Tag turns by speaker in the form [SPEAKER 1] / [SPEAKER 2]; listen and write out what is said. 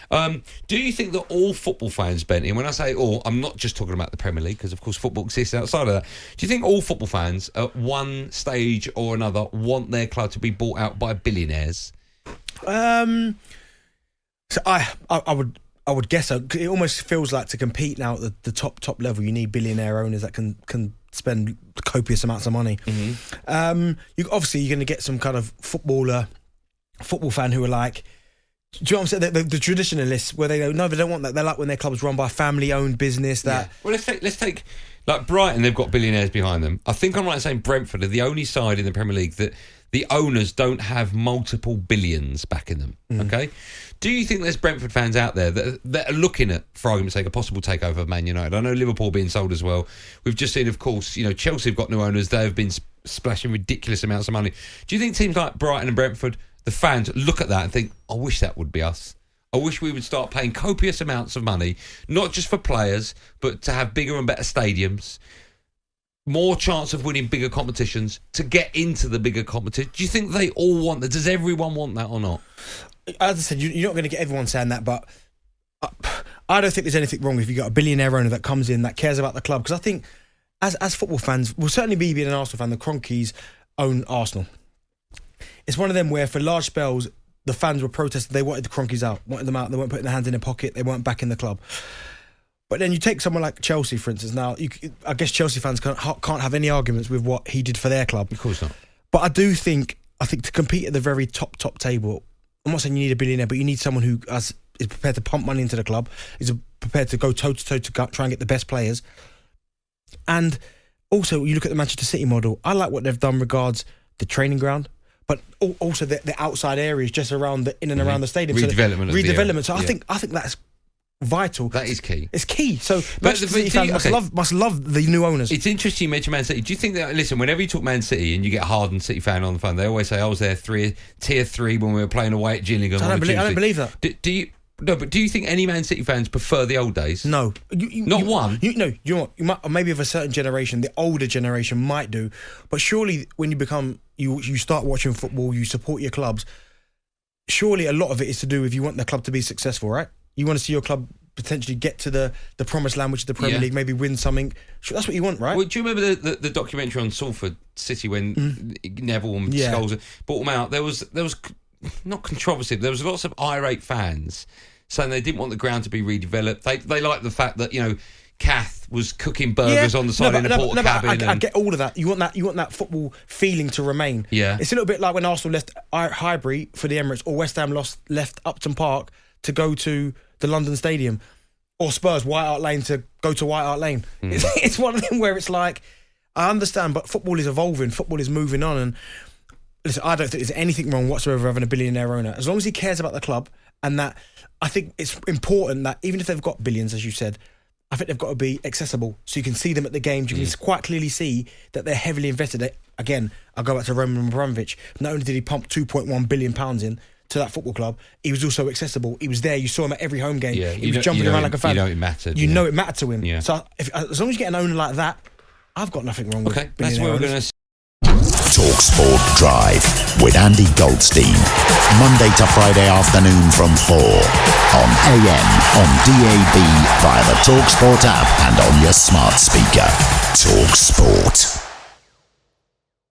[SPEAKER 1] Do you think that all football fans, Benty, and when I say all, I'm not just talking about the Premier League, because of course football exists outside of that. Do you think all football fans at one stage or another want their club to be bought out by billionaires?
[SPEAKER 2] So I would guess so. It almost feels like to compete now at the top level, you need billionaire owners that can spend copious amounts of money. Mm-hmm. You're going to get some kind of football fan who are like, do you know what I'm saying? The traditionalists, where they go, no, they don't want that. They like when their club's run by a family-owned business. That
[SPEAKER 1] Well, let's take like Brighton. They've got billionaires behind them. I think I'm right in saying Brentford are the only side in the Premier League that the owners don't have multiple billions backing them. Okay, do you think there's Brentford fans out there that are looking at, for argument's sake, a possible takeover of Man United? I know Liverpool being sold as well. We've just seen, of course, Chelsea have got new owners. They have been splashing ridiculous amounts of money. Do you think teams like Brighton and Brentford, the fans, look at that and think, I wish that would be us? I wish we would start paying copious amounts of money, not just for players, but to have bigger and better stadiums, more chance of winning bigger competitions, to get into the bigger competition. Do you think they all want that? Does everyone want that or not?
[SPEAKER 2] As I said, you're not going to get everyone saying that, but I don't think there's anything wrong if you got a billionaire owner that comes in that cares about the club. Because I think as football fans, we'll certainly be being an Arsenal fan, the Cronkies own Arsenal. It's one of them where for large spells, the fans were protesting. They wanted the Cronkies out, wanted them out. They weren't putting their hands in their pocket. They weren't backing the club. But then you take someone like Chelsea, for instance. Now, I guess Chelsea fans can't have any arguments with what he did for their club.
[SPEAKER 1] Of course not.
[SPEAKER 2] But I think to compete at the very top table, I'm not saying you need a billionaire, but you need someone who is prepared to pump money into the club, is prepared to go toe-to-toe to try and get the best players. And also, you look at the Manchester City model. I like what they've done regards the training ground, but also the outside areas just around in and around the stadium.
[SPEAKER 1] Redevelopment.
[SPEAKER 2] So I think that's vital.
[SPEAKER 1] That is key.
[SPEAKER 2] It's key. So Manchester City fans must love the new owners.
[SPEAKER 1] It's interesting you mention Man City. Do you think that, listen, whenever you talk Man City and you get a hardened City fan on the phone, they always say, I was there tier 3 when we were playing away at Gillingham.
[SPEAKER 2] I don't believe that.
[SPEAKER 1] Do you? No, but do you think any Man City fans prefer the old days?
[SPEAKER 2] No.
[SPEAKER 1] Not one?
[SPEAKER 2] You might, maybe of a certain generation, the older generation might do, but surely when you start watching football, you support your clubs, surely a lot of it is to do with you want the club to be successful, right? You want to see your club potentially get to the promised land, which is the Premier League, maybe win something. That's what you want, right?
[SPEAKER 1] Well, do you remember the documentary on Salford City when Neville and Scholes brought them out? There was not controversy, but there was lots of irate fans saying they didn't want the ground to be redeveloped. They liked the fact that, Kath was cooking burgers on the side in the porter cabin.
[SPEAKER 2] I get all of that. You want that football feeling to remain.
[SPEAKER 1] Yeah.
[SPEAKER 2] It's a little bit like when Arsenal left Highbury for the Emirates, or West Ham left Upton Park to go to the London Stadium, or Spurs White Hart Lane to go to White Hart Lane. It's one of them where it's like, I understand, but football is evolving, football is moving on, and listen, I don't think there's anything wrong whatsoever having a billionaire owner, as long as he cares about the club. And that, I think it's important that even if they've got billions, as you said, I think they've got to be accessible, so you can see them at the games. You can quite clearly see that they're heavily invested. Again, I'll go back to Roman Abramovich. Not only did he pump £2.1 billion in to that football club, he was also accessible. He was there. You saw him at every home game.
[SPEAKER 1] Yeah,
[SPEAKER 2] he was jumping around like a fan.
[SPEAKER 1] You know it mattered.
[SPEAKER 2] You know it mattered to him.
[SPEAKER 1] Yeah.
[SPEAKER 2] So as long as you get an owner like that, I've got nothing wrong with billionaire
[SPEAKER 1] that's where we're going
[SPEAKER 2] owners.
[SPEAKER 1] to...
[SPEAKER 3] talkSPORT Drive with Andy Goldstein. Monday to Friday afternoon from 4 on AM, on DAB, via the talkSPORT app and on your smart speaker. talkSPORT.